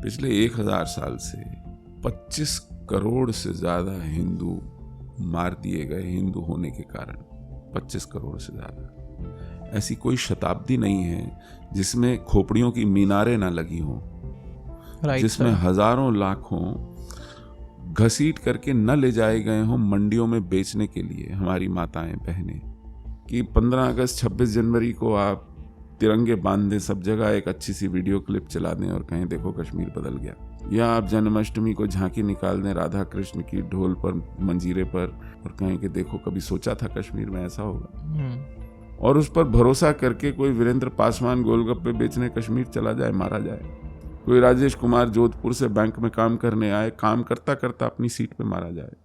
पिछले 1000 साल से 25 करोड़ से ज्यादा हिंदू मार दिए गए हिंदू होने के कारण। 25 करोड़ से ज्यादा। ऐसी कोई शताब्दी नहीं है जिसमें खोपड़ियों की मीनारें ना लगी हों, जिसमें हजारों लाखों घसीट करके न ले जाए गए हों मंडियों में बेचने के लिए हमारी माताएं बहनें, कि 15 अगस्त 26 जनवरी को आप तिरंगे बांध दें सब जगह, एक अच्छी सी वीडियो क्लिप चला दें और कहें देखो कश्मीर बदल गया। या आप जन्माष्टमी को झांकी निकाल दें राधा कृष्ण की ढोल पर मंजीरे पर और कहें कि देखो कभी सोचा था कश्मीर में ऐसा होगा। और उस पर भरोसा करके कोई वीरेंद्र पासवान गोलगप्पे बेचने कश्मीर चला जाए, मारा जाए। कोई राजेश कुमार जोधपुर से बैंक में काम करने आए, काम करता करता अपनी सीट पे मारा जाए।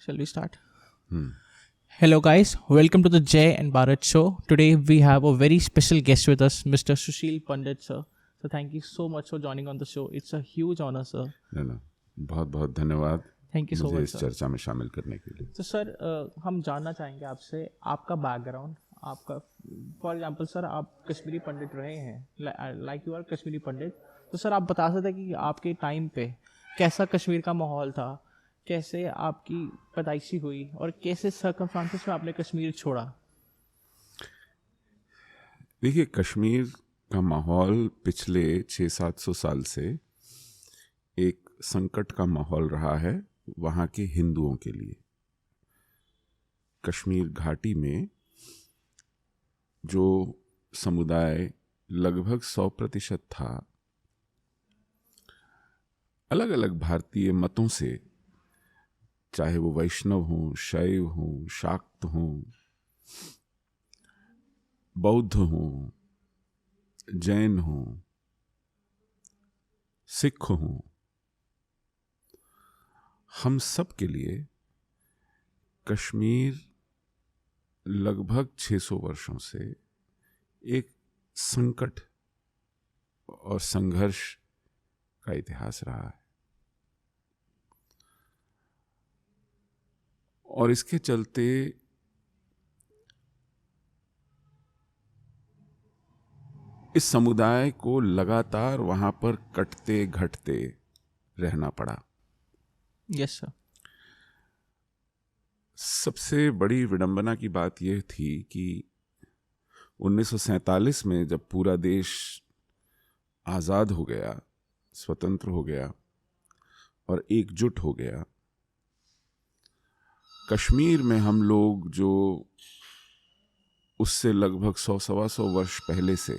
Shall we start? Hello guys, welcome to the Jay and Bharat show. Today we have a very special guest with us, Mr. Sushil Pandit sir. So thank you so much for joining on the show. It's a huge honor sir. ना बहुत बहुत धन्यवाद Thank you so मुझे much इस sir. चर्चा में शामिल करने के लिए। तो सर हम जानना चाहेंगे आपसे आपका बैकग्राउंड, आपका फॉर एग्जांपल सर आप कश्मीरी पंडित रहे हैं, लाइक यू आर कश्मीरी पंडित। तो सर आप बता सकते हैं कि आपके टाइम पे कैसा कश्मीर का माहौल था, कैसे आपकी पैदाइशी हुई और कैसे सर्कमस्टांसेस में आपने कश्मीर छोड़ा? देखिए, कश्मीर का माहौल पिछले 600-700 साल से एक संकट का माहौल रहा है वहाँ के हिंदुओं के लिए। कश्मीर घाटी में जो समुदाय लगभग 100% था, अलग अलग भारतीय मतों से, चाहे वो वैष्णव हों, शैव हों, शाक्त हों, बौद्ध हों, जैन हों, सिख हों, हम सब के लिए कश्मीर लगभग 600 वर्षों से एक संकट और संघर्ष का इतिहास रहा है। और इसके चलते इस समुदाय को लगातार वहां पर कटते घटते रहना पड़ा। Yes sir. सबसे बड़ी विडंबना की बात यह थी कि 1947 में जब पूरा देश आज़ाद हो गया, स्वतंत्र हो गया और एकजुट हो गया, कश्मीर में हम लोग जो उससे लगभग 100-125 वर्ष पहले से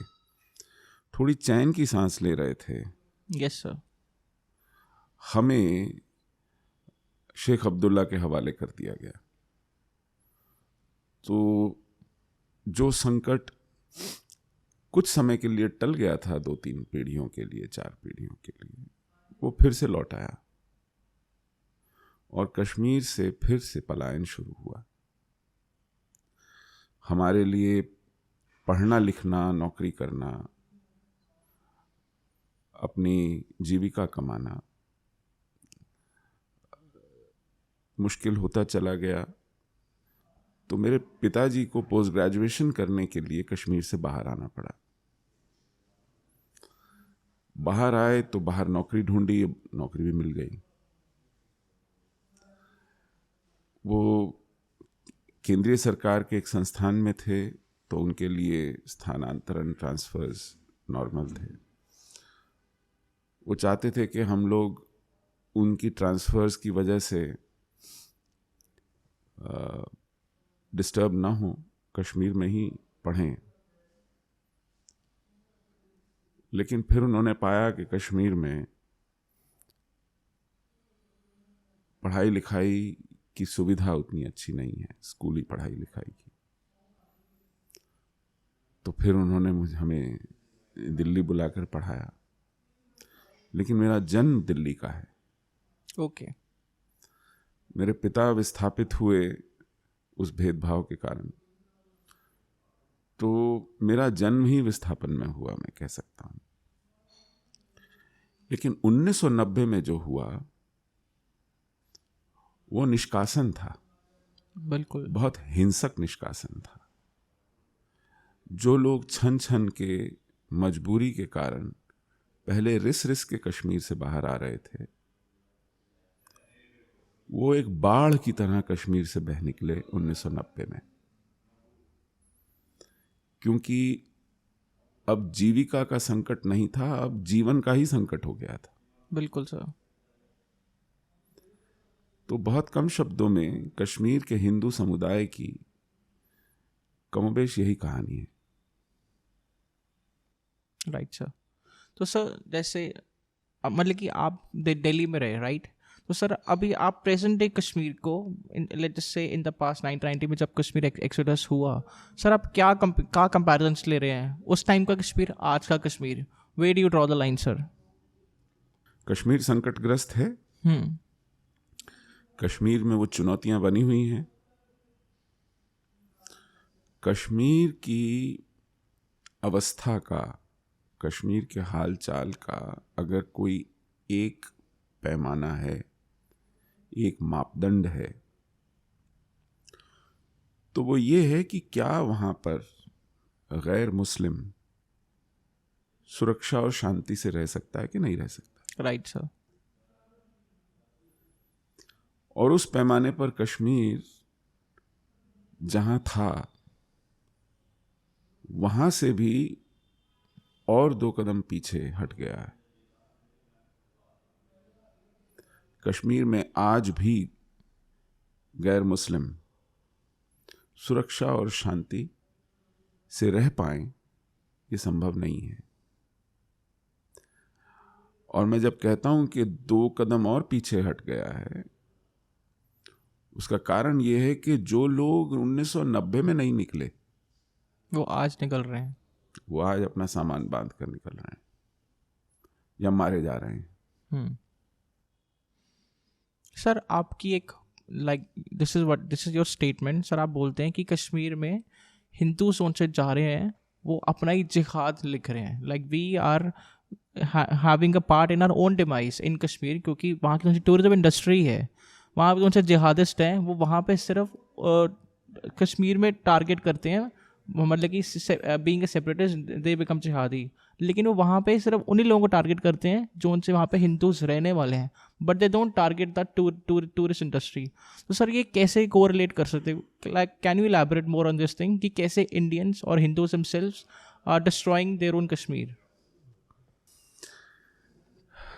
थोड़ी चैन की सांस ले रहे थे, यस सर, हमें शेख अब्दुल्ला के हवाले कर दिया गया। तो जो संकट कुछ समय के लिए टल गया था, 2-3 पीढ़ियों के लिए, 4 पीढ़ियों के लिए, वो फिर से लौट आया और कश्मीर से फिर से पलायन शुरू हुआ। हमारे लिए पढ़ना लिखना, नौकरी करना, अपनी जीविका कमाना मुश्किल होता चला गया। तो मेरे पिताजी को पोस्ट ग्रेजुएशन करने के लिए कश्मीर से बाहर आना पड़ा। बाहर आए तो बाहर नौकरी ढूंढी, नौकरी भी मिल गई। वो केंद्रीय सरकार के एक संस्थान में थे तो उनके लिए स्थानांतरण, ट्रांसफर्स नॉर्मल थे। वो चाहते थे कि हम लोग उनकी ट्रांसफर्स की वजह से डिस्टर्ब ना हो, कश्मीर में ही पढ़ें। लेकिन फिर उन्होंने पाया कि कश्मीर में पढ़ाई लिखाई की सुविधा उतनी अच्छी नहीं है, स्कूली पढ़ाई लिखाई की। तो फिर उन्होंने हमें दिल्ली बुलाकर पढ़ाया। लेकिन मेरा जन्म दिल्ली का है। ओके। मेरे पिता विस्थापित हुए उस भेदभाव के कारण, तो मेरा जन्म ही विस्थापन में हुआ, मैं कह सकता हूं। लेकिन 1990 में जो हुआ वो निष्कासन था। बिल्कुल। बहुत हिंसक निष्कासन था। जो लोग छन छन के मजबूरी के कारण पहले रिस रिस के कश्मीर से बाहर आ रहे थे, वो एक बाढ़ की तरह कश्मीर से बह निकले 1990 में, क्योंकि अब जीविका का संकट नहीं था, अब जीवन का ही संकट हो गया था। बिल्कुल सर। तो बहुत कम शब्दों में कश्मीर के हिंदू समुदाय की कमोबेश यही कहानी है। Right sir. तो सर जैसे मतलब कि आप दिल्ली में रहे, राइट? तो सर अभी आप प्रेजेंट डे कश्मीर को, let's just say in the past 1990 में जब कश्मीर एक्सोडस हुआ, सर आप क्या कंपैरिजंस ले रहे हैं उस टाइम का कश्मीर, आज का Kashmir? Where do you draw the line sir? Kashmir संकटग्रस्त है। कश्मीर में वो चुनौतियां बनी हुई हैं। कश्मीर की अवस्था का, कश्मीर के हाल चाल का अगर कोई एक पैमाना है, एक मापदंड है, तो वो ये है कि क्या वहां पर गैर मुस्लिम सुरक्षा और शांति से रह सकता है कि नहीं रह सकता। Right sir. और उस पैमाने पर कश्मीर जहां था, वहां से भी और 2 कदम पीछे हट गया है। कश्मीर में आज भी गैर मुस्लिम सुरक्षा और शांति से रह पाए, ये संभव नहीं है। और मैं जब कहता हूं कि 2 कदम और पीछे हट गया है, उसका कारण यह है कि जो लोग 1990 में नहीं निकले, वो आज निकल रहे हैं। वो आज अपना सामान बांध कर निकल रहे हैं या मारे जा रहे हैं। सर आपकी एक this is your statement sir. आप बोलते हैं कि कश्मीर में हिंदू जोन से जा रहे हैं, वो अपना ही जिहाद लिख रहे हैं, like we are having a part in our own demise in Kashmir, क्योंकि वहाँ की टूरिज्म इंडस्ट्री है, वहाँ पे उनसे जिहादिस्ट हैं, वो वहाँ पे सिर्फ कश्मीर में टारगेट करते हैं, मतलब कि being a separatist they become जिहादी, लेकिन वो वहाँ पे सिर्फ उन्हीं लोगों को टारगेट करते हैं जो उनसे वहाँ पे हिंदूज रहने वाले हैं, but they don't target the tourist industry. तो सर ये कैसे कोरिलेट कर सकते, like can you elaborate more on this thing कि कैसे इंडियंस और Hindus himselves are destroying their own Kashmir?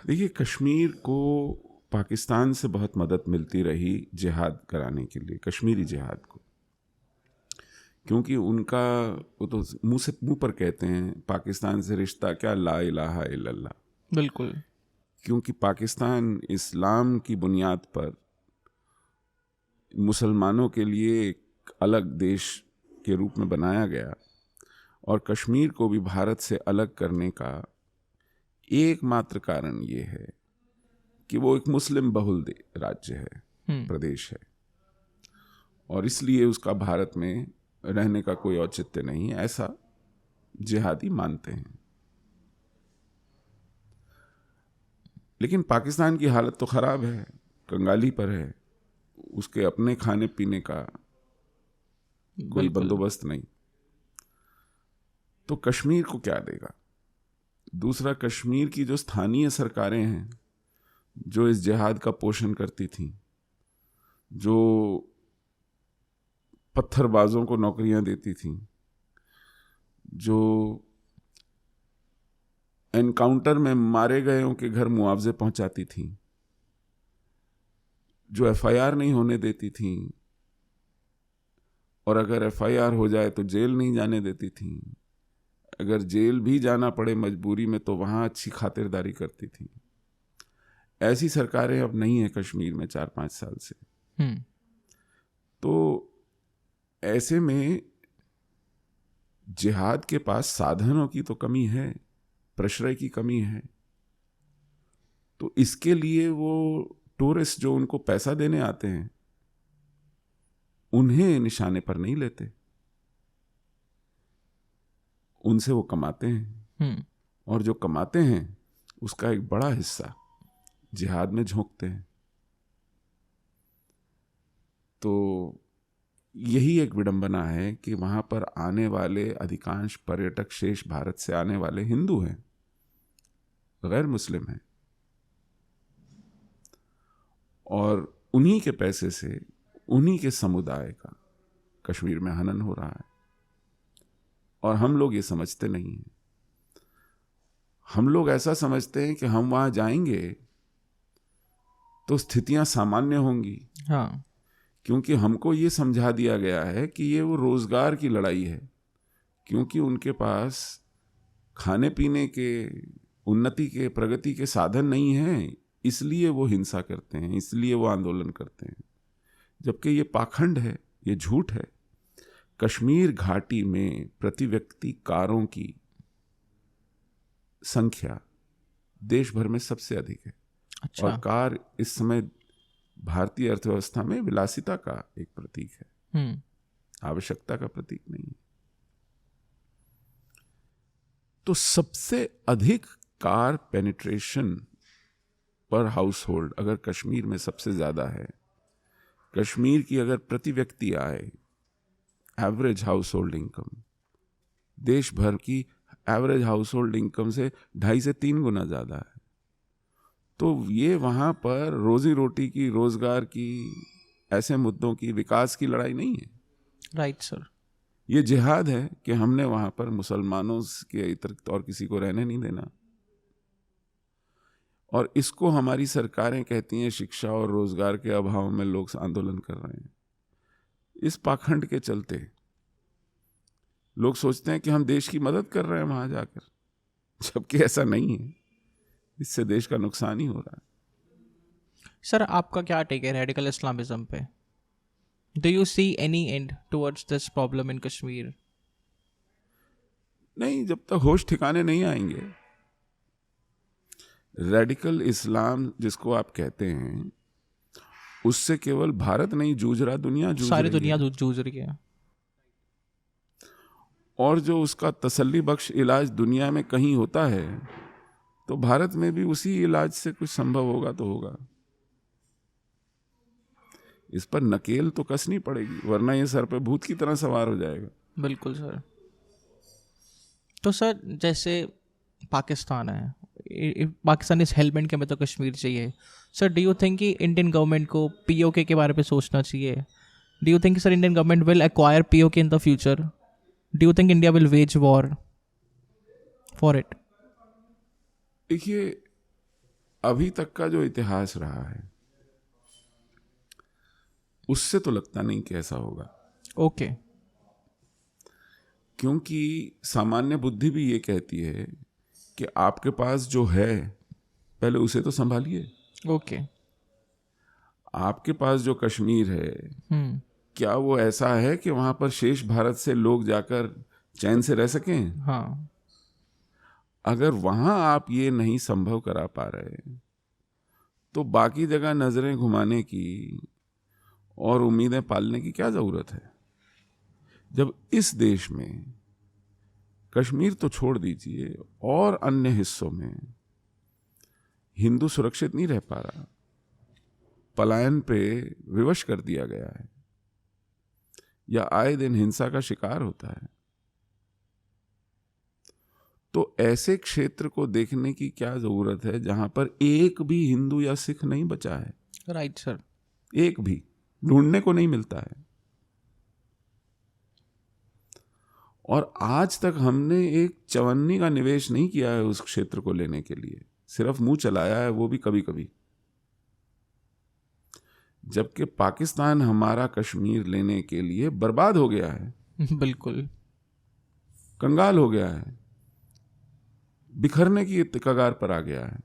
देखिए, कश्मीर को पाकिस्तान से बहुत मदद मिलती रही जिहाद कराने के लिए, कश्मीरी जिहाद को, क्योंकि उनका वो तो मुंह पर कहते हैं पाकिस्तान से रिश्ता क्या, ला इलाहा इल्लल्लाह। बिल्कुल। क्योंकि पाकिस्तान इस्लाम की बुनियाद पर मुसलमानों के लिए एक अलग देश के रूप में बनाया गया, और कश्मीर को भी भारत से अलग करने का एकमात्र कारण ये है कि वो एक मुस्लिम बहुल राज्य है, प्रदेश है, और इसलिए उसका भारत में रहने का कोई औचित्य नहीं है, ऐसा जिहादी मानते हैं। लेकिन पाकिस्तान की हालत तो खराब है, कंगाली पर है, उसके अपने खाने पीने का कोई बंदोबस्त नहीं, तो कश्मीर को क्या देगा? दूसरा, कश्मीर की जो स्थानीय सरकारें हैं, जो इस जिहाद का पोषण करती थीं, जो पत्थरबाजों को नौकरियां देती थीं, जो एनकाउंटर में मारे गयों के घर मुआवजे पहुंचाती थीं, जो एफआईआर नहीं होने देती थीं, और अगर एफआईआर हो जाए तो जेल नहीं जाने देती थीं, अगर जेल भी जाना पड़े मजबूरी में तो वहां अच्छी खातिरदारी करती थीं, ऐसी सरकारें अब नहीं है कश्मीर में 4-5 साल से। तो ऐसे में जिहाद के पास साधनों की तो कमी है, प्रश्रय की कमी है, तो इसके लिए वो टूरिस्ट जो उनको पैसा देने आते हैं, उन्हें निशाने पर नहीं लेते, उनसे वो कमाते हैं, और जो कमाते हैं उसका एक बड़ा हिस्सा जिहाद में झोंकते हैं। तो यही एक विडंबना है कि वहाँ पर आने वाले अधिकांश पर्यटक शेष भारत से आने वाले हिंदू हैं, गैर मुस्लिम हैं, और उन्हीं के पैसे से उन्हीं के समुदाय का कश्मीर में हनन हो रहा है, और हम लोग ये समझते नहीं हैं। हम लोग ऐसा समझते हैं कि हम वहाँ जाएंगे तो स्थितियां सामान्य होंगी। हाँ, क्योंकि हमको ये समझा दिया गया है कि ये वो रोजगार की लड़ाई है, क्योंकि उनके पास खाने पीने के, उन्नति के, प्रगति के साधन नहीं हैं, इसलिए वो हिंसा करते हैं, इसलिए वो आंदोलन करते हैं। जबकि ये पाखंड है, ये झूठ है। कश्मीर घाटी में प्रति व्यक्ति कारों की संख्या देश भर में सबसे अधिक है। अच्छा। और कार इस समय भारतीय अर्थव्यवस्था में विलासिता का एक प्रतीक है, आवश्यकता का प्रतीक नहीं है। तो सबसे अधिक कार पेनिट्रेशन पर हाउस होल्ड अगर कश्मीर में सबसे ज्यादा है, कश्मीर की अगर प्रति व्यक्ति आय, एवरेज हाउस होल्ड इनकम देश भर की एवरेज हाउस होल्ड इनकम से 2.5 से 3 गुना ज्यादा है, तो ये वहां पर रोजी रोटी की, रोजगार की, ऐसे मुद्दों की, विकास की लड़ाई नहीं है। Right sir. ये जिहाद है कि हमने वहां पर मुसलमानों के अतिरिक्त और किसी को रहने नहीं देना, और इसको हमारी सरकारें कहती हैं शिक्षा और रोजगार के अभाव में लोग आंदोलन कर रहे हैं। इस पाखंड के चलते लोग सोचते हैं कि हम देश की मदद कर रहे हैं वहां जाकर, जबकि ऐसा नहीं है। इससे देश का नुकसान ही हो रहा है। सर, आपका क्या टेक है रेडिकल इस्लामिज्म पे? Do you see any and towards this problem in Kashmir? नहीं, जब तक होश ठिकाने नहीं आएंगे। रेडिकल इस्लाम जिसको आप कहते हैं, उससे केवल भारत नहीं जूझ रहा, दुनिया जूझ सारी रही दुनिया है। जूझ रही है। और जो उसका तसल्ली बख्श इलाज दुनिया में कहीं होता है, तो भारत में भी उसी इलाज से कुछ संभव होगा तो होगा। इस पर नकेल तो कसनी पड़ेगी, वरना ये सर पे भूत की तरह सवार हो जाएगा। बिल्कुल सर। तो सर, जैसे पाकिस्तान है, पाकिस्तान इस हेलमेट के में तो कश्मीर चाहिए। सर, डू यू थिंक कि इंडियन गवर्नमेंट को पीओके के बारे में सोचना चाहिए? Do you think sir Indian government will acquire PoK in the future? Do you think India will veg war for it? देखिए, अभी तक का जो इतिहास रहा है उससे तो लगता नहीं कि ऐसा होगा। ओके। क्योंकि सामान्य बुद्धि भी ये कहती है कि आपके पास जो है पहले उसे तो संभालिए। ओके। आपके पास जो कश्मीर है, क्या वो ऐसा है कि वहां पर शेष भारत से लोग जाकर चैन से रह सकें? हाँ। अगर वहां आप ये नहीं संभव करा पा रहे, तो बाकी जगह नजरें घुमाने की और उम्मीदें पालने की क्या जरूरत है? जब इस देश में, कश्मीर तो छोड़ दीजिए, और अन्य हिस्सों में हिंदू सुरक्षित नहीं रह पा रहा, पलायन पे विवश कर दिया गया है, या आए दिन हिंसा का शिकार होता है, तो ऐसे क्षेत्र को देखने की क्या जरूरत है जहां पर एक भी हिंदू या सिख नहीं बचा है? Right sir. एक भी ढूंढने को नहीं मिलता है। और आज तक हमने एक चवन्नी का निवेश नहीं किया है उस क्षेत्र को लेने के लिए, सिर्फ मुंह चलाया है, वो भी कभी कभी। जबकि पाकिस्तान हमारा कश्मीर लेने के लिए बर्बाद हो गया है, बिल्कुल कंगाल हो गया है, बिखरने की कगार पर आ गया है।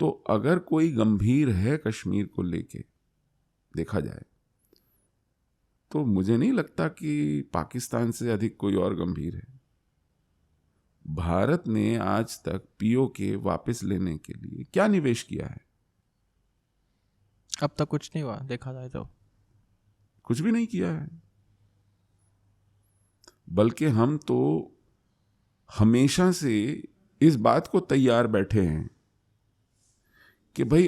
तो अगर कोई गंभीर है कश्मीर को लेके देखा जाए, तो मुझे नहीं लगता कि पाकिस्तान से अधिक कोई और गंभीर है। भारत ने आज तक पीओके वापस लेने के लिए क्या निवेश किया है? अब तक कुछ नहीं हुआ, देखा जाए तो कुछ भी नहीं किया है। बल्कि हम तो हमेशा से इस बात को तैयार बैठे हैं कि भाई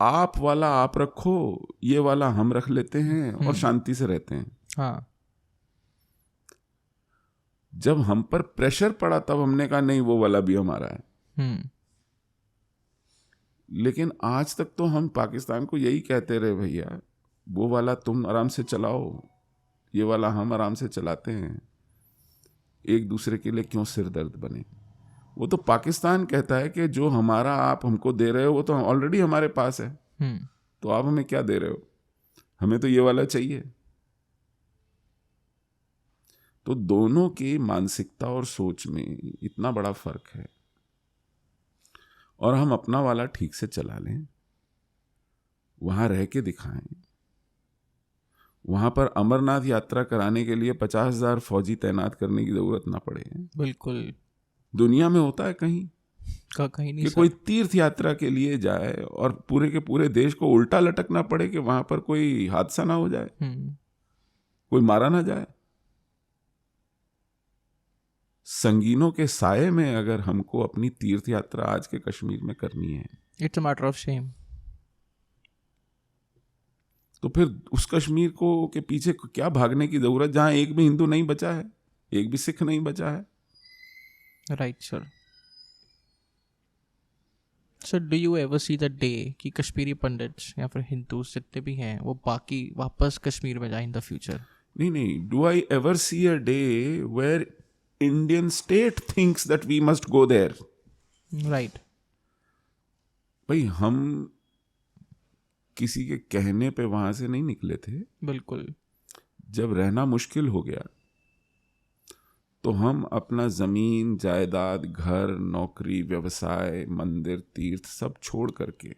आप वाला आप रखो, ये वाला हम रख लेते हैं और शांति से रहते हैं। हाँ, जब हम पर प्रेशर पड़ा तब हमने कहा नहीं वो वाला भी हमारा है। लेकिन आज तक तो हम पाकिस्तान को यही कहते रहे, भैया वो वाला तुम आराम से चलाओ, ये वाला हम आराम से चलाते हैं, एक दूसरे के लिए क्यों सिर दर्द बने। वो तो पाकिस्तान कहता है कि जो हमारा आप हमको दे रहे हो वो तो ऑलरेडी हमारे पास है, तो आप हमें क्या दे रहे हो, हमें तो ये वाला चाहिए। तो दोनों की मानसिकता और सोच में इतना बड़ा फर्क है, और हम अपना वाला ठीक से चला लें, वहां रह के दिखाएं। वहां पर अमरनाथ यात्रा कराने के लिए 50,000 फौजी तैनात करने की जरूरत ना पड़े। बिल्कुल, दुनिया में होता है कहीं कहीं नहीं कि सर। कोई तीर्थ यात्रा के लिए जाए और पूरे के पूरे देश को उल्टा लटकना पड़े कि वहां पर कोई हादसा ना हो जाए, कोई मारा ना जाए। संगीनों के साये में अगर हमको अपनी तीर्थ यात्रा आज के कश्मीर में करनी है, it's a matter of shame. तो फिर उस कश्मीर को के पीछे क्या भागने की जरूरत जहां एक भी हिंदू नहीं बचा है, एक भी सिख नहीं बचा है। Right sir. Sir do you ever see the day कि कश्मीरी पंडित्स या फिर हिंदू जितने भी हैं वो बाकी वापस कश्मीर में जाए इन द फ्यूचर? नहीं, do I ever see a day where Indian state thinks that we must go there? Right. भाई हम किसी के कहने पे वहां से नहीं निकले थे। बिल्कुल। जब रहना मुश्किल हो गया तो हम अपना जमीन जायदाद, घर, नौकरी, व्यवसाय, मंदिर, तीर्थ सब छोड़ करके,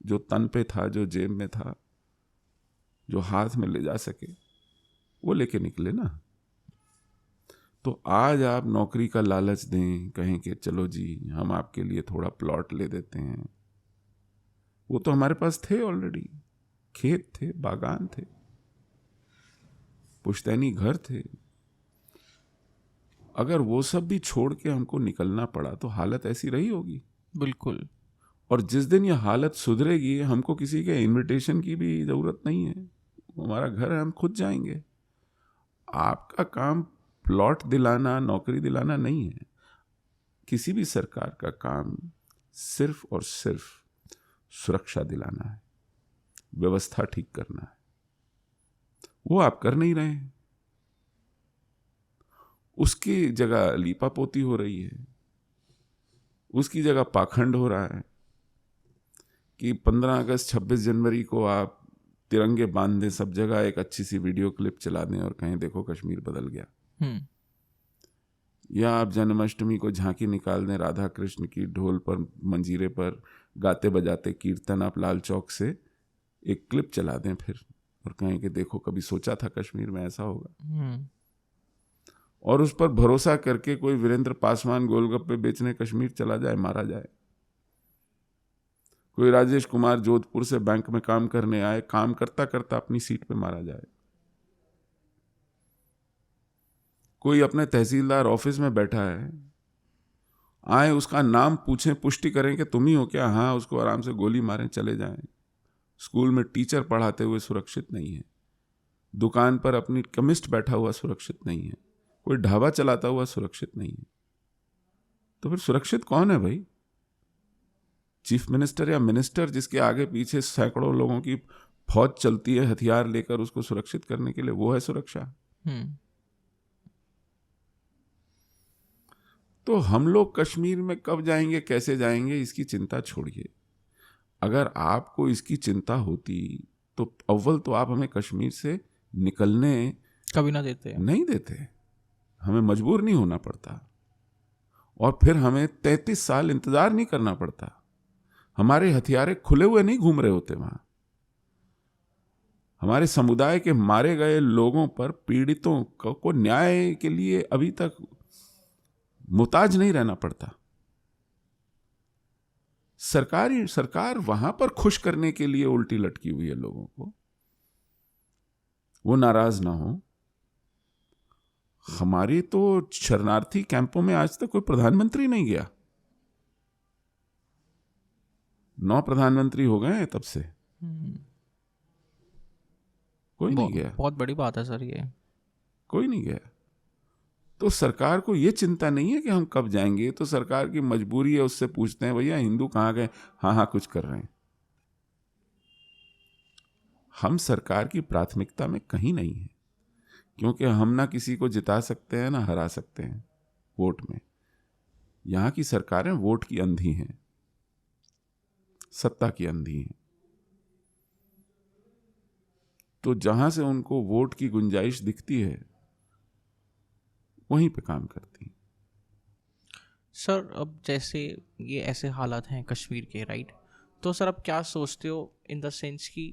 जो तन पे था, जो जेब में था, जो हाथ में ले जा सके, वो लेके निकले ना। तो आज आप नौकरी का लालच दें, कहें कि चलो जी हम आपके लिए थोड़ा प्लॉट ले देते हैं, वो तो हमारे पास थे ऑलरेडी, खेत थे, बागान थे, पुश्तैनी घर थे। अगर वो सब भी छोड़ के हमको निकलना पड़ा तो हालत ऐसी रही होगी। बिल्कुल। और जिस दिन ये हालत सुधरेगी हमको किसी के इनविटेशन की भी जरूरत नहीं है, हमारा घर है, हम खुद जाएंगे। आपका काम प्लॉट दिलाना, नौकरी दिलाना नहीं है। किसी भी सरकार का काम सिर्फ और सिर्फ सुरक्षा दिलाना है, व्यवस्था ठीक करना है। वो आप कर नहीं रहे हैं। उसकी जगह लीपापोती हो रही है, उसकी जगह पाखंड हो रहा है कि 15 अगस्त 26 जनवरी को आप तिरंगे बांध दें सब जगह, एक अच्छी सी वीडियो क्लिप चला दें और कहें देखो कश्मीर बदल गया। या आप जन्माष्टमी को झांकी निकाल दें राधा कृष्ण की, ढोल पर, मंजीरे पर गाते बजाते कीर्तन आप लाल चौक से एक क्लिप चला दें फिर, और कहें कि देखो कभी सोचा था कश्मीर में ऐसा होगा। और उस पर भरोसा करके कोई वीरेंद्र पासवान गोलगप्पे बेचने कश्मीर चला जाए, मारा जाए। कोई राजेश कुमार जोधपुर से बैंक में काम करने आए, काम करता करता अपनी सीट पे मारा जाए। कोई अपने तहसीलदार ऑफिस में बैठा है, आए उसका नाम पूछें, पुष्टि करें कि तुम ही हो क्या, हाँ, उसको आराम से गोली मारें, चले जाएं। स्कूल में टीचर पढ़ाते हुए सुरक्षित नहीं है, दुकान पर अपनी केमिस्ट बैठा हुआ सुरक्षित नहीं है, कोई ढाबा चलाता हुआ सुरक्षित नहीं है। तो फिर सुरक्षित कौन है भाई? चीफ मिनिस्टर या मिनिस्टर जिसके आगे पीछे सैकड़ों लोगों की फौज चलती है हथियार लेकर उसको सुरक्षित करने के लिए, वो है सुरक्षा। तो हम लोग कश्मीर में कब जाएंगे, कैसे जाएंगे, इसकी चिंता छोड़िए। अगर आपको इसकी चिंता होती तो अव्वल तो आप हमें कश्मीर से निकलने कभी ना देते, नहीं देते, हमें मजबूर नहीं होना पड़ता, और फिर हमें 33 साल इंतजार नहीं करना पड़ता। हमारे हथियारे खुले हुए नहीं घूम रहे होते वहां। हमारे समुदाय के मारे गए लोगों पर, पीड़ितों को न्याय के लिए अभी तक मुताज नहीं रहना पड़ता। सरकार वहां पर खुश करने के लिए उल्टी लटकी हुई है लोगों को, वो नाराज ना हो। हमारे तो शरणार्थी कैंपों में आज तक कोई प्रधानमंत्री नहीं गया, 9 प्रधानमंत्री हो गए हैं तब से, कोई नहीं गया। बहुत बड़ी बात है सर ये। कोई नहीं गया। तो सरकार को ये चिंता नहीं है कि हम कब जाएंगे, तो सरकार की मजबूरी है, उससे पूछते हैं भैया हिंदू कहाँ गए, हाँ कुछ कर रहे हैं। हम सरकार की प्राथमिकता में कहीं नहीं है, क्योंकि हम ना किसी को जिता सकते हैं ना हरा सकते हैं वोट में। यहां की सरकारें वोट की अंधी हैं, सत्ता की अंधी हैं। तो जहां से उनको वोट की गुंजाइश दिखती है वहीं पे काम करती हैं। सर अब जैसे ये ऐसे हालात हैं कश्मीर के, राइट, तो सर अब क्या सोचते हो इन द सेंस कि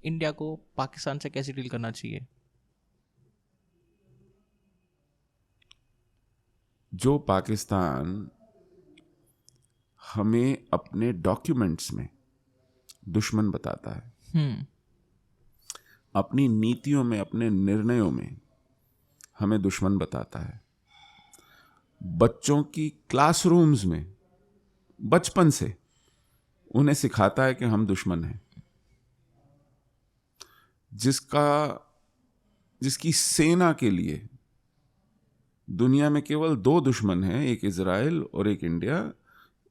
इंडिया को पाकिस्तान से कैसे डील करना चाहिए? जो पाकिस्तान हमें अपने डॉक्यूमेंट्स में दुश्मन बताता है, अपनी नीतियों में, अपने निर्णयों में हमें दुश्मन बताता है, बच्चों की क्लासरूम्स में बचपन से उन्हें सिखाता है कि हम दुश्मन हैं, जिसकी सेना के लिए दुनिया में केवल 2 दुश्मन हैं, एक इजराइल और एक इंडिया।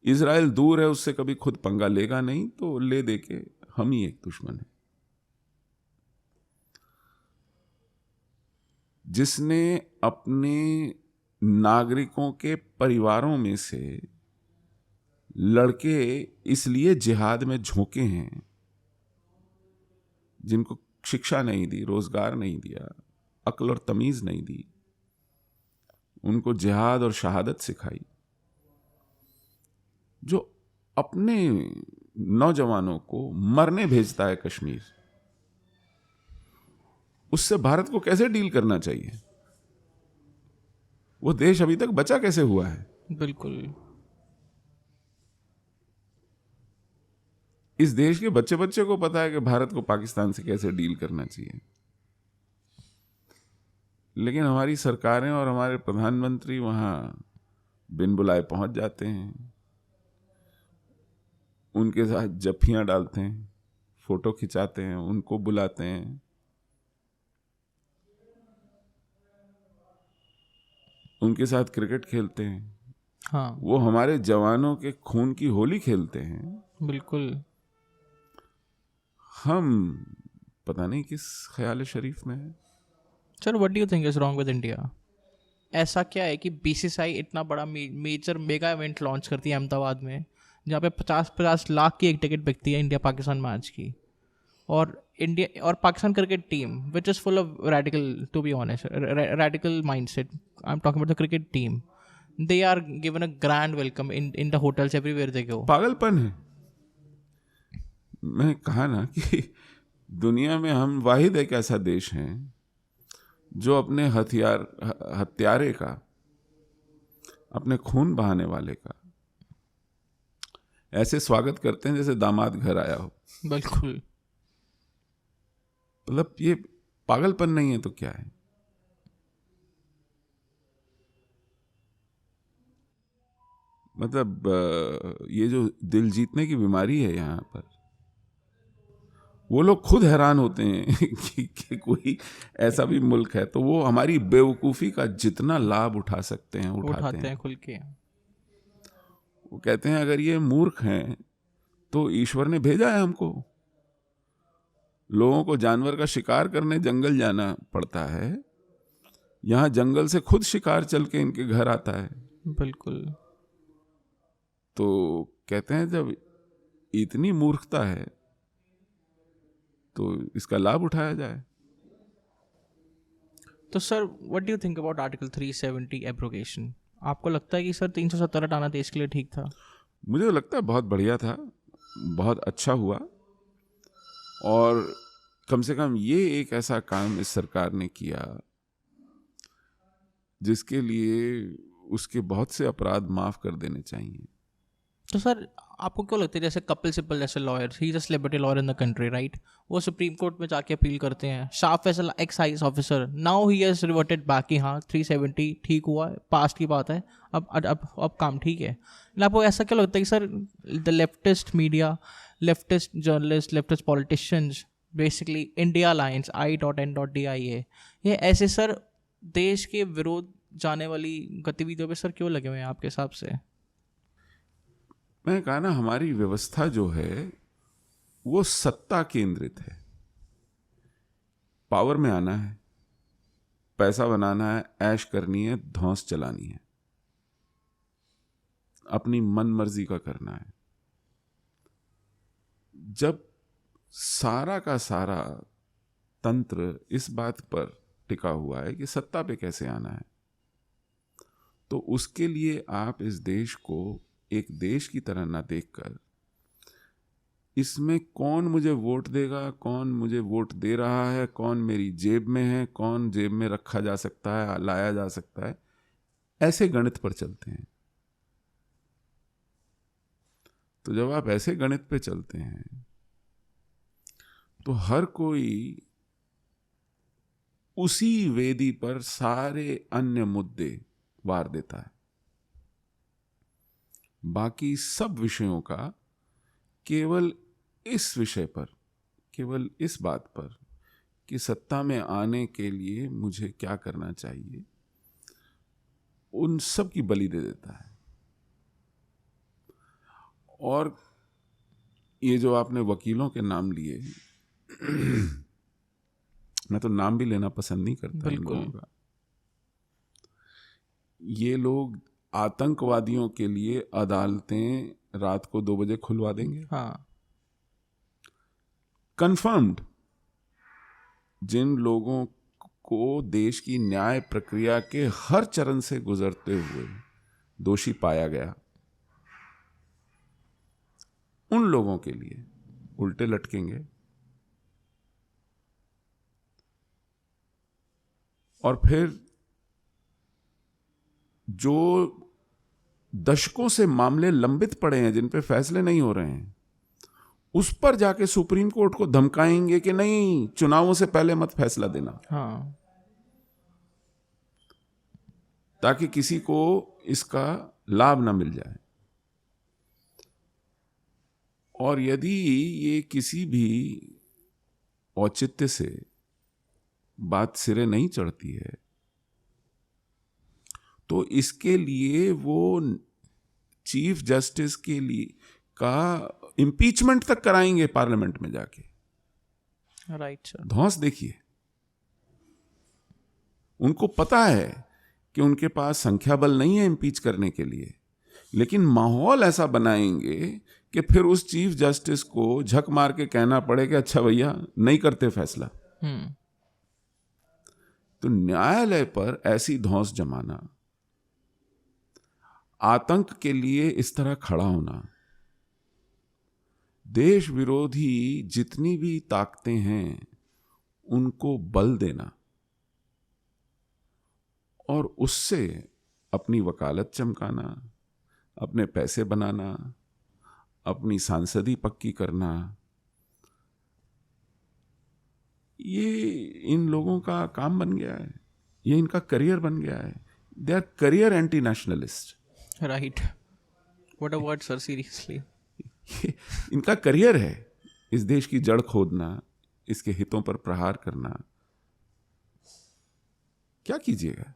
इजराइल दूर है, उससे कभी खुद पंगा लेगा नहीं, तो ले दे के हम ही एक दुश्मन है। जिसने अपने नागरिकों के परिवारों में से लड़के इसलिए जिहाद में झोंके हैं, जिनको शिक्षा नहीं दी, रोजगार नहीं दिया, अक्ल और तमीज नहीं दी, उनको जिहाद और शहादत सिखाई, जो अपने नौजवानों को मरने भेजता है कश्मीर, उससे भारत को कैसे डील करना चाहिए? वो देश अभी तक बचा कैसे हुआ है? बिल्कुल। इस देश के बच्चे बच्चे को पता है कि भारत को पाकिस्तान से कैसे डील करना चाहिए, लेकिन हमारी सरकारें और हमारे प्रधानमंत्री वहां बिन बुलाए पहुंच जाते हैं, उनके साथ जफ्फियां डालते हैं, फोटो खिंचाते हैं, उनको बुलाते हैं, उनके साथ क्रिकेट खेलते हैं। हाँ, वो हमारे जवानों के खून की होली खेलते हैं। बिल्कुल। हम पता नहीं किस ख्याल शरीफ में है। Sir what do you think is wrong with India? ऐसा क्या है कि बीसीसीआई इतना बड़ा मेजर मेगा इवेंट लॉन्च करती है अहमदाबाद में, जहाँ पे 50-50 लाख की एक टिकट बिकती है इंडिया पाकिस्तान मैच की, और इंडिया और Pakistan cricket team which is full of radical, to be honest, radical mindset, I am talking about the cricket team, they are given a grand welcome in the hotels everywhere they go. पागलपन है। मैं कहा ना कि दुनिया में हम वाहिद एक ऐसा देश हैं जो अपने हत्यारे का, अपने खून बहाने वाले का ऐसे स्वागत करते हैं जैसे दामाद घर आया हो। बिल्कुल। मतलब ये पागलपन नहीं है तो क्या है? मतलब ये जो दिल जीतने की बीमारी है यहाँ पर, वो लोग खुद हैरान होते हैं कि कोई ऐसा भी मुल्क है, तो वो हमारी बेवकूफ़ी का जितना लाभ उठा सकते हैं उठाते हैं खुल के। वो कहते हैं अगर ये मूर्ख हैं तो ईश्वर ने भेजा है हमको। लोगों को जानवर का शिकार करने जंगल जाना पड़ता है, यहाँ जंगल से खुद शिकार चल के इनके घर आता है। बिल्कुल। तो कहते हैं जब इतनी मूर्खता है तो इसका लाभ उठाया जाए। तो sir what do you think about article 370 abrogation? आपको लगता है कि सर 370 हटाना देश के लिए ठीक था? मुझे तो लगता है बहुत बढ़िया था, बहुत अच्छा हुआ, और कम से कम ये एक ऐसा काम इस सरकार ने किया जिसके लिए उसके बहुत से अपराध माफ कर देने चाहिए। तो सर आपको क्यों लगता है जैसे कपिल सिब्बल जैसे lawyer, he is a celebrity lawyer in the country, right, वो सुप्रीम कोर्ट में जाके अपील करते हैं, Shah Faisal x IAS officer, now he has reverted back कि हाँ 370 ठीक हुआ, पास्ट की बात है, अब काम ठीक है। आपको ऐसा क्यों लगता है कि sir the leftist media leftist journalist, leftist politicians, basically India alliance, I.N.DIA, ये ऐसे सर देश के विरोध जाने वाली गतिविधियों पे सर क्यों लगे हुए हैं आपके हिसाब से? मैं कहा ना, हमारी व्यवस्था जो है वो सत्ता केंद्रित है। पावर में आना है, पैसा बनाना है, ऐश करनी है, धौंस चलानी है, अपनी मन मर्जी का करना है। जब सारा का सारा तंत्र इस बात पर टिका हुआ है कि सत्ता पे कैसे आना है, तो उसके लिए आप इस देश को एक देश की तरह ना देखकर इसमें कौन मुझे वोट देगा, कौन मुझे वोट दे रहा है, कौन मेरी जेब में है, कौन जेब में रखा जा सकता है, लाया जा सकता है, ऐसे गणित पर चलते हैं। तो जब आप ऐसे गणित पे चलते हैं तो हर कोई उसी वेदी पर सारे अन्य मुद्दे वार देता है। बाकी सब विषयों का केवल इस विषय पर, केवल इस बात पर कि सत्ता में आने के लिए मुझे क्या करना चाहिए, उन सब की बलि दे देता है। और ये जो आपने वकीलों के नाम लिए, मैं तो नाम भी लेना पसंद नहीं करता इन लोगों का। ये लोग आतंकवादियों के लिए अदालतें रात को 2 बजे खुलवा देंगे। हाँ, कंफर्म्ड। जिन लोगों को देश की न्याय प्रक्रिया के हर चरण से गुजरते हुए दोषी पाया गया, उन लोगों के लिए उल्टे लटकेंगे। और फिर जो दशकों से मामले लंबित पड़े हैं, जिन पे फैसले नहीं हो रहे हैं, उस पर जाके सुप्रीम कोर्ट को धमकाएंगे कि नहीं, चुनावों से पहले मत फैसला देना। हाँ, ताकि किसी को इसका लाभ ना मिल जाए। और यदि ये किसी भी औचित्य से बात सिरे नहीं चढ़ती है, तो इसके लिए वो चीफ जस्टिस के लिए का इम्पीचमेंट तक कराएंगे पार्लियामेंट में जाके। Right sir. धौंस देखिए, उनको पता है कि उनके पास संख्या बल नहीं है इम्पीच करने के लिए, लेकिन माहौल ऐसा बनाएंगे कि फिर उस चीफ जस्टिस को झक मार के कहना पड़े कि अच्छा भैया नहीं करते फैसला। तो न्यायालय पर ऐसी धौंस जमाना, आतंक के लिए इस तरह खड़ा होना, देश विरोधी जितनी भी ताकतें हैं उनको बल देना और उससे अपनी वकालत चमकाना, अपने पैसे बनाना, अपनी सांसदी पक्की करना, ये इन लोगों का काम बन गया है, ये इनका करियर बन गया है। They are career anti nationalist. Right, what a word sir, seriously. इनका करियर है इस देश की जड़ खोदना, इसके हितों पर प्रहार करना। क्या कीजिएगा।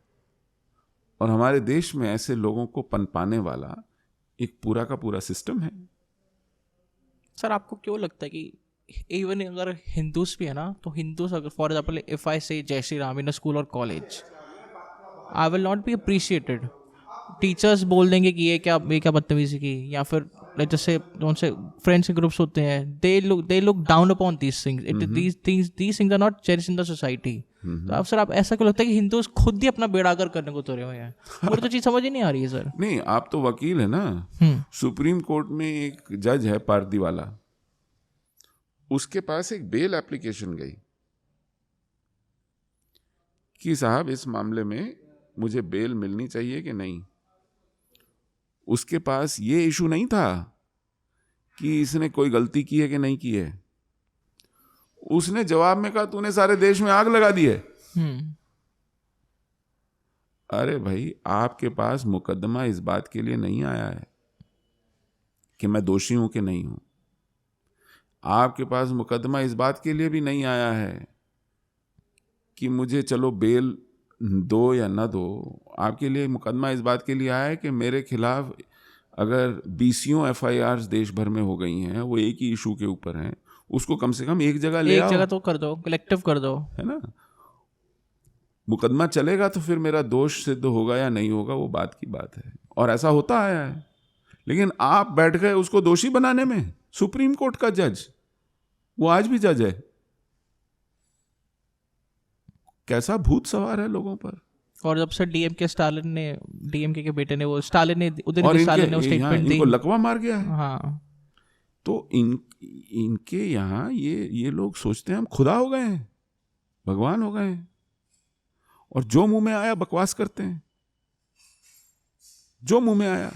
और हमारे देश में ऐसे लोगों को पनपाने वाला एक पूरा का पूरा सिस्टम है। सर आपको क्यों लगता है कि इवन अगर हिंदूज भी है ना, तो हिंदूज अगर फॉर एग्जाम्पल इफ आई से जय श्री राम इन स्कूल और college, I will not be appreciated. Teachers बोल देंगे कि ये क्या बदतमीजी की, या फिर जैसे उनसे फ्रेंड्स के ग्रुप्स होते हैं, they look down upon these things, these things are not cherish in the society. तो अब सर आप ऐसा क्यों लगता है कि हिंदूज खुद ही अपना बेड़ागर करने को तुले हुए हैं? मुझे तो चीज समझ ही नहीं आ रही है सर। नहीं, आप तो वकील है ना। सुप्रीम कोर्ट में एक जज है पारदीवाला, उसके पास एक बेल एप्लीकेशन गई कि साहब इस मामले में मुझे बेल मिलनी चाहिए कि नहीं। उसके पास ये इशू नहीं था कि इसने कोई गलती की है कि नहीं की है। उसने जवाब में कहा तूने सारे देश में आग लगा दी है। अरे भाई, आपके पास मुकदमा इस बात के लिए नहीं आया है कि मैं दोषी हूं कि नहीं हूं। आपके पास मुकदमा इस बात के लिए भी नहीं आया है कि मुझे चलो बेल दो या ना दो। आपके लिए मुकदमा इस बात के लिए आया है कि मेरे खिलाफ अगर 20 FIRs देश भर में हो गई हैं, वो एक ही इशू के ऊपर हैं, उसको कम से कम एक जगह ले आओ। एक जगह तो कर दो, कलेक्टिव कर दो, है ना। मुकदमा चलेगा तो फिर मेरा दोष सिद्ध होगा या नहीं होगा वो बात की बात है, और ऐसा होता आया है। लेकिन आप बैठ गए उसको दोषी बनाने में। सुप्रीम कोर्ट का जज, वो आज भी जज है। कैसा भूत सवार है लोगों पर। और जब से डीएमके के बेटे ने, वो स्टालिन ने, उदयनिधि और स्टालिन ने वो स्टेटमेंट दी, इनको लकवा मार गया है। हाँ, तो इनके यहाँ ये लोग सोचते हैं हम खुदा हो गए हैं, भगवान हो गए हैं, और जो मुंह में आया बकवास करते हैं, जो मुंह में आया।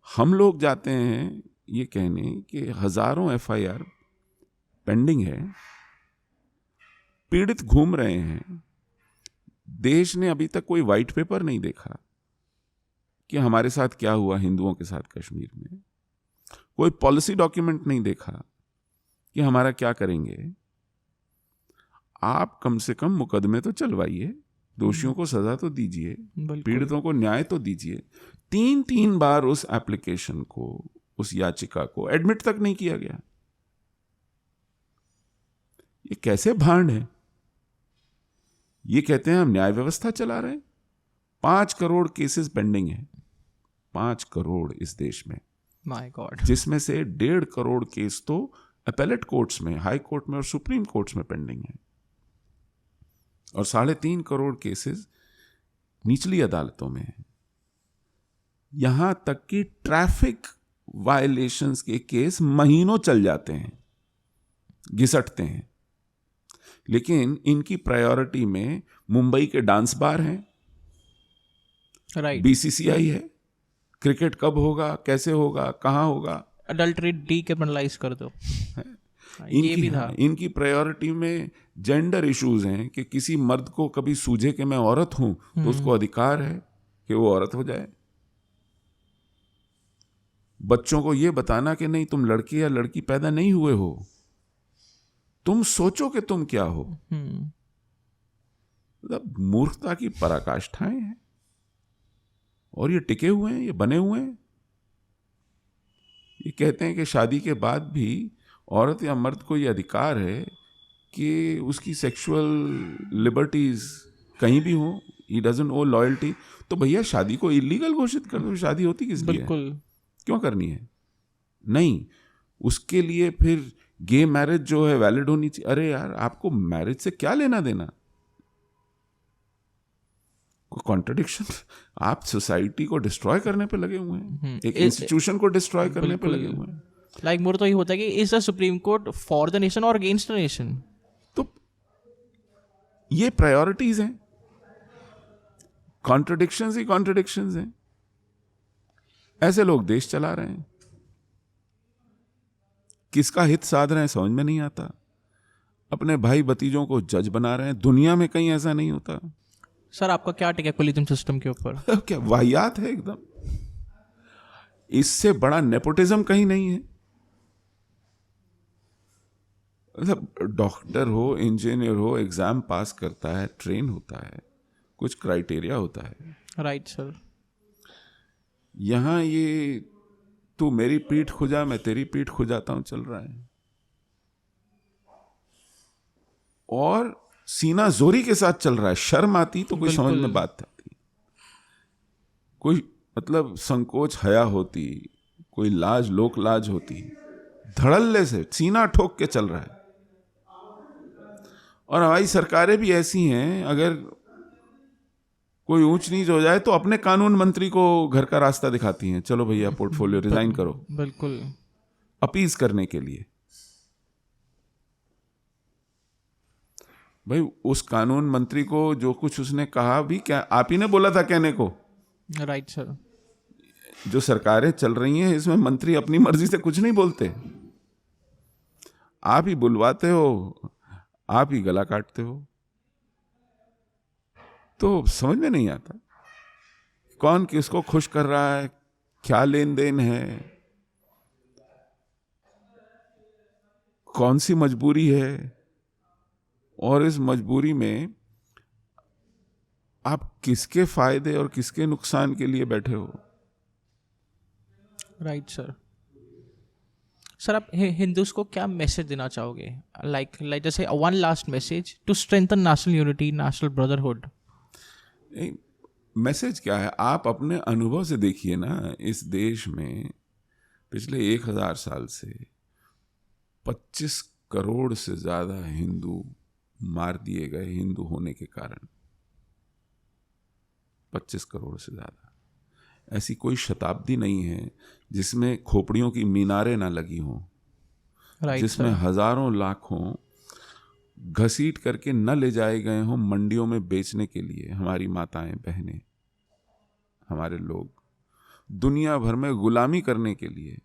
हम लोग जाते हैं ये कहने कि हजारों FIR पेंडिंग है, पीड़ित घूम रहे हैं। देश ने अभी तक कोई व्हाइट पेपर नहीं देखा कि हमारे साथ क्या हुआ हिंदुओं के साथ कश्मीर में। कोई पॉलिसी डॉक्यूमेंट नहीं देखा कि हमारा क्या करेंगे। आप कम से कम मुकदमे तो चलवाइए, दोषियों को सजा तो दीजिए, पीड़ितों को न्याय तो दीजिए। 3 बार उस एप्लीकेशन को, उस याचिका को एडमिट तक नहीं किया गया। ये कैसे भांड है। ये कहते हैं हम न्याय व्यवस्था चला रहे हैं। 5 करोड़ केसेस पेंडिंग है, 5 करोड़ इस देश में, माय गॉड, जिसमें से 1.5 करोड़ केस तो अपेलेट कोर्ट्स में, हाई कोर्ट में और सुप्रीम कोर्ट्स में पेंडिंग है, और 3.5 करोड़ केसेस निचली अदालतों में है। यहां तक कि ट्रैफिक वायलेशंस के केस महीनों चल जाते हैं, घिसटते हैं। लेकिन इनकी प्रायोरिटी में मुंबई के डांस बार हैं, राइट, BCCI है, क्रिकेट कब होगा, कैसे होगा, कहां होगा, अडल्ट्री डीक्रिमिनलाइज कर दो। ये भी था। इनकी प्रायोरिटी में जेंडर इश्यूज हैं कि किसी मर्द को कभी सूझे कि मैं औरत हूं तो उसको अधिकार है कि वो औरत हो जाए। बच्चों को ये बताना कि नहीं तुम लड़के या लड़की पैदा नहीं हुए हो, तुम सोचो कि तुम क्या हो। मतलब मूर्खता की पराकाष्ठाएं हैं, और ये टिके हुए हैं, ये बने हुए हैं। ये कहते हैं कि शादी के बाद भी औरत या मर्द को ये अधिकार है कि उसकी सेक्सुअल लिबर्टीज कहीं भी हो, ही डजंट ओ लॉयल्टी। तो भैया शादी को इलीगल घोषित कर दो। शादी होती किस लिए? बिल्कुल, क्यों करनी है? नहीं, उसके लिए फिर गे मैरिज जो है वैलिड होनी चाहिए। अरे यार, आपको मैरिज से क्या लेना देना? कोई कॉन्ट्रडिक्शन। आप सोसाइटी को डिस्ट्रॉय करने पे लगे हुए हैं, एक इंस्टीट्यूशन को डिस्ट्रॉय करने पे लगे हुए हैं। लाइक मोर तो ये होता है कि is the supreme court for the nation और अगेंस्ट द नेशन? तो ये प्रायोरिटीज हैं, कॉन्ट्रडिक्शंस ही कॉन्ट्रडिक्शंस हैं। ऐसे लोग देश चला रहे हैं, किसका हित साध रहे हैं समझ में नहीं आता। अपने भाई भतीजों को जज बना रहे हैं। दुनिया में कहीं ऐसा नहीं होता। सर आपका क्या टेक है कोलिज्म सिस्टम के ऊपर? क्या वाहियात है एकदम। इससे बड़ा नेपोटिज्म कहीं नहीं है। मतलब डॉक्टर हो, इंजीनियर हो, एग्जाम पास करता है, ट्रेन होता है, कुछ क्राइटेरिया होता है। Right sir. यहां ये तू मेरी पीठ खुजा मैं तेरी पीठ खुजाता हूं चल रहा है, और सीना जोरी के साथ चल रहा है। शर्म आती तो कोई समझ में बात आती, कोई मतलब संकोच हया होती, कोई लाज लोक लाज होती। धड़ल्ले से सीना ठोक के चल रहा है। और हमारी सरकारें भी ऐसी हैं, अगर कोई ऊंच नीच हो जाए तो अपने कानून मंत्री को घर का रास्ता दिखाती हैं, चलो भैया पोर्टफोलियो रिजाइन करो, बिल्कुल अपीज करने के लिए। भाई उस कानून मंत्री को जो कुछ उसने कहा भी क्या आप ही ने बोला था कहने को? Right sir. जो सरकारें चल रही हैं इसमें मंत्री अपनी मर्जी से कुछ नहीं बोलते, आप ही बुलवाते हो, आप ही गला काटते हो। तो समझ में नहीं आता कौन किसको खुश कर रहा है, क्या लेन देन है। कौन सी मजबूरी है और इस मजबूरी में आप किसके फायदे और किसके नुकसान के लिए बैठे हो। Right sir. सर आप हिंदूज को क्या मैसेज देना चाहोगे, लाइक जैसे one last message to strengthen national unity, national brotherhood? Message क्या है, आप अपने अनुभव से देखिए ना। इस देश में पिछले 1000 साल से 25 करोड़ से ज्यादा हिंदू मार दिए गए हिंदू होने के कारण। 25 करोड़ से ज्यादा। ऐसी कोई शताब्दी नहीं है जिसमें खोपड़ियों की मीनारें ना लगी हों, जिसमें हजारों लाखों घसीट करके न ले जाए गए हों मंडियों में बेचने के लिए। हमारी माताएं बहनें, हमारे लोग दुनिया भर में गुलामी करने के लिए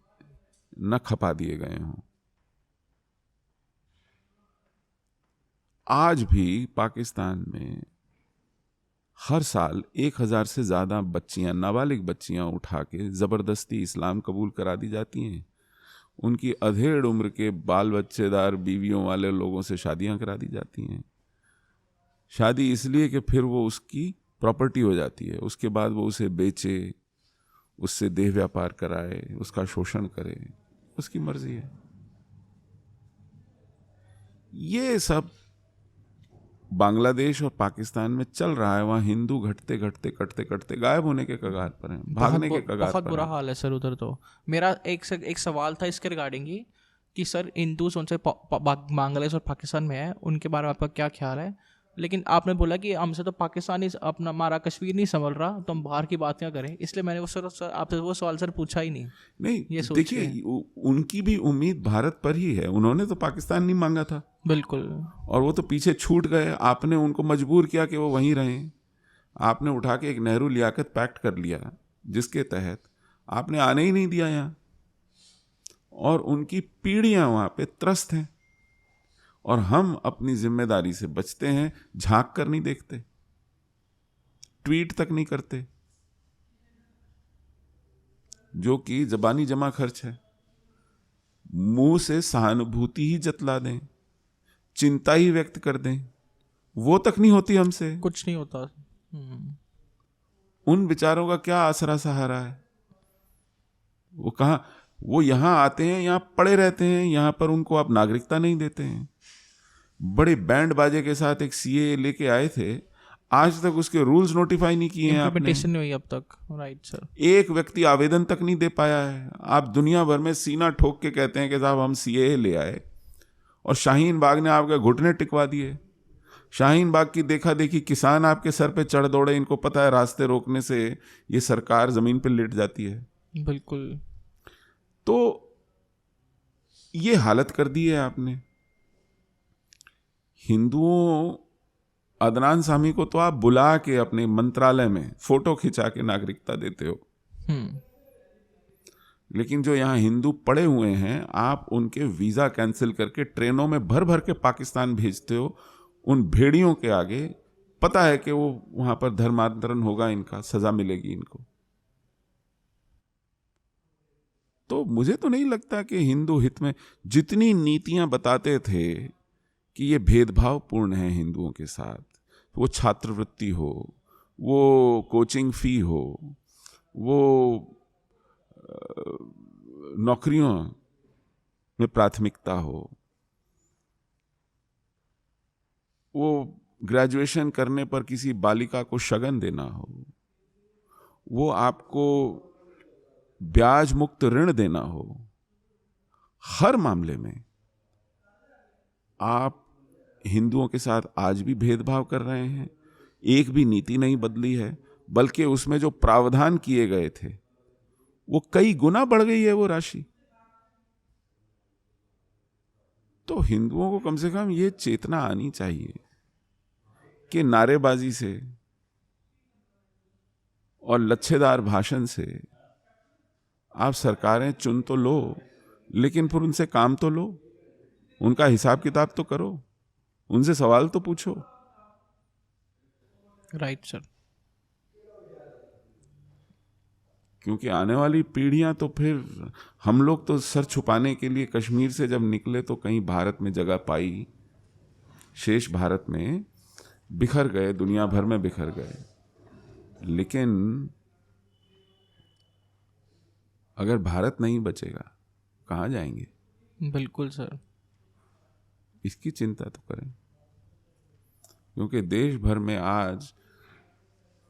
न खपा दिए गए हों। आज भी पाकिस्तान में हर साल 1000 से ज्यादा बच्चियां, नाबालिग बच्चियां उठा के जबरदस्ती इस्लाम कबूल करा दी जाती हैं। उनकी अधेड़ उम्र के बाल बच्चेदार बीवियों वाले लोगों से शादियां करा दी जाती हैं। शादी इसलिए कि फिर वो उसकी प्रॉपर्टी हो जाती है, उसके बाद वो उसे बेचे, उससे देह व्यापार कराए, उसका शोषण करे, उसकी मर्जी है। ये सब बांग्लादेश और पाकिस्तान में चल रहा है। वहाँ हिंदू घटते घटते कटते कटते गायब होने के कगार पर हैं, भागने के कगार पर। बहुत बुरा हाल है सर उधर। तो मेरा एक सवाल था इसके रिगार्डिंग ही कि सर हिंदूज उनसे बांग्लादेश और पाकिस्तान में है, उनके बारे में आपका क्या ख्याल है? लेकिन आपने बोला कि हमसे तो पाकिस्तान अपना हमारा कश्मीर नहीं संभल रहा, तो हम बाहर की बात क्या करें, इसलिए मैंने वो सर आपसे वो सवाल सर पूछा ही नहीं। ये देखिए, उनकी भी उम्मीद भारत पर ही है। उन्होंने तो पाकिस्तान नहीं मांगा था, बिल्कुल, और वो तो पीछे छूट गए। आपने उनको मजबूर किया कि वो वहीं रहें। आपने उठा के एक नेहरू लियाकत पैक्ट कर लिया, जिसके तहत आपने आने ही नहीं दिया यहाँ, और उनकी पीढ़ियां वहां पे त्रस्त हैं। और हम अपनी जिम्मेदारी से बचते हैं, झांक कर नहीं देखते, ट्वीट तक नहीं करते, जो कि जबानी जमा खर्च है। मुंह से सहानुभूति ही जतला दें, चिंता ही व्यक्त कर दें, वो तक नहीं होती हमसे। कुछ नहीं होता। उन बेचारों का क्या आसरा सहारा है? वो कहाँ, वो यहां आते हैं, यहां पड़े रहते हैं, यहां पर उनको आप नागरिकता नहीं देते हैं। बड़े बैंड बाजे के साथ एक सीए लेके आए थे, आज तक उसके रूल्स नोटिफाई नहीं किए हैं आपने। इम्प्लीमेंटेशन नहीं हुई अब तक। Right sir. एक व्यक्ति आवेदन तक नहीं दे पाया है। आप दुनिया भर में सीना ठोक के कहते हैं कि साहब हम सीए ले आए, और शाहीन बाग ने आपके घुटने टिकवा दिए। शाहीन बाग की देखा देखी किसान आपके सर पे चढ़ दौड़े। इनको पता है रास्ते रोकने से ये सरकार जमीन पे लेट जाती है। बिल्कुल। तो ये हालत कर दी है आपने। हिंदुओं, अदनान सामी को तो आप बुला के अपने मंत्रालय में फोटो खिंचा के नागरिकता देते हो, लेकिन जो यहाँ हिंदू पड़े हुए हैं, आप उनके वीजा कैंसिल करके ट्रेनों में भर भर के पाकिस्तान भेजते हो। उन भेड़ियों के आगे पता है कि वो वहां पर धर्मांतरण होगा, इनका सजा मिलेगी इनको। तो मुझे तो नहीं लगता कि हिंदू हित में जितनी नीतियां बताते थे कि ये भेदभावपूर्ण है हिंदुओं के साथ, वो छात्रवृत्ति हो, वो कोचिंग फी हो, वो नौकरियों में प्राथमिकता हो, वो ग्रेजुएशन करने पर किसी बालिका को शगन देना हो, वो आपको ब्याज मुक्त ऋण देना हो, हर मामले में आप हिंदुओं के साथ आज भी भेदभाव कर रहे हैं। एक भी नीति नहीं बदली है, बल्कि उसमें जो प्रावधान किए गए थे वो कई गुना बढ़ गई है वो राशि। तो हिंदुओं को कम से कम ये चेतना आनी चाहिए कि नारेबाजी से और लच्छेदार भाषण से आप सरकारें चुन तो लो, लेकिन फिर उनसे काम तो लो, उनका हिसाब किताब तो करो, उनसे सवाल तो पूछो। Right sir. क्योंकि आने वाली पीढ़ियां तो फिर, हम लोग तो सर छुपाने के लिए कश्मीर से जब निकले तो कहीं भारत में जगह पाई, शेष भारत में बिखर गए, दुनिया भर में बिखर गए। लेकिन अगर भारत नहीं बचेगा कहाँ जाएंगे? बिल्कुल सर। इसकी चिंता तो करें, क्योंकि देश भर में आज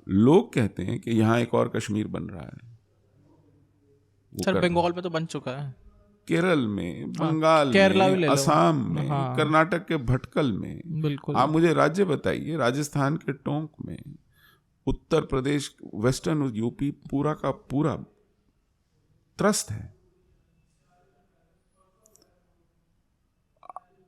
लोग कहते हैं कि यहाँ एक और कश्मीर बन रहा है। सर बंगाल में तो बन चुका है, केरल में, बंगाल केरला भी में, ले लो। असम में, हाँ। कर्नाटक के भटकल में। बिल्कुल। आप मुझे राज्य बताइए, राजस्थान के टोंक में, उत्तर प्रदेश, वेस्टर्न यूपी पूरा का पूरा त्रस्त है।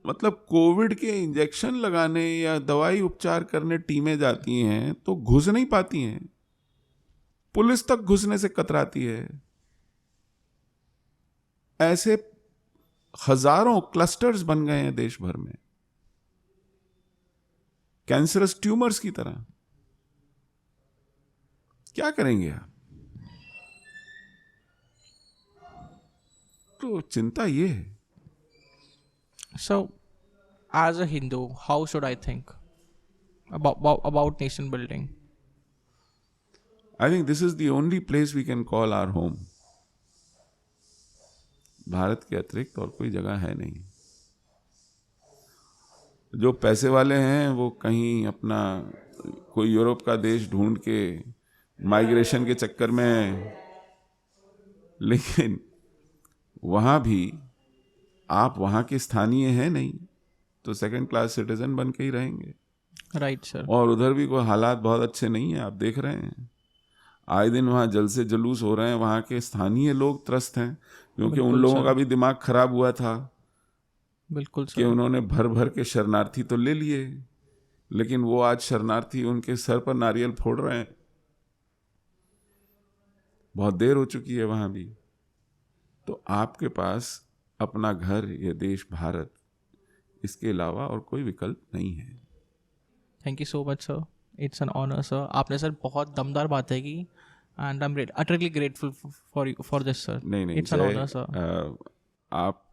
मतलब कोविड के इंजेक्शन लगाने या दवाई उपचार करने टीमें जाती हैं तो घुस नहीं पाती हैं, पुलिस तक घुसने से कतराती है। ऐसे हजारों क्लस्टर्स बन गए हैं देश भर में, कैंसरस ट्यूमर्स की तरह। क्या करेंगे आप? तो चिंता ये है। So, as a Hindu, how should I think about nation building? I think this is the only place we can call our home. Bharat के अतिरिक्त और कोई जगह है नहीं। जो पैसे वाले हैं वो कहीं अपना कोई यूरोप का देश ढूंढ के माइग्रेशन के चक्कर में, लेकिन वहाँ भी आप वहाँ के स्थानीय हैं नहीं तो सेकंड क्लास सिटीजन बन के ही रहेंगे। Right sir. और उधर भी कोई हालात बहुत अच्छे नहीं है, आप देख रहे हैं आए दिन वहाँ जल से जुलूस हो रहे हैं। वहाँ के स्थानीय लोग त्रस्त हैं, क्योंकि उन लोगों का भी दिमाग खराब हुआ था। बिल्कुल सर। कि उन्होंने भर भर के शरणार्थी तो ले लिए, लेकिन वो आज शरणार्थी उनके सर पर नारियल फोड़ रहे हैं। बहुत देर हो चुकी है वहाँ भी। तो आपके पास अपना घर, ये देश भारत, इसके अलावा और कोई विकल्प नहीं है। Thank you so much sir, it's an honour sir. आपने सर बहुत दमदार बातें की and I am utterly grateful for this sir. नहीं, इट्स एन ऑनर सर। आप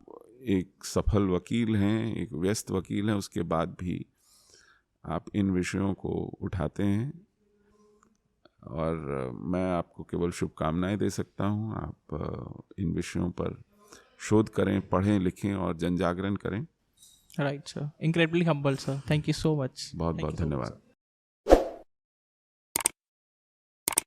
एक सफल वकील हैं, एक व्यस्त वकील हैं, उसके बाद भी आप इन विषयों को उठाते हैं और मैं आपको केवल शुभकामनाएं दे सकता हूं। आप इन विषयों पर शोध करें, पढ़ें, लिखें और जन जागरण करें। Right sir, incredibly humble sir. Thank you so much. बहुत बहुत धन्यवाद।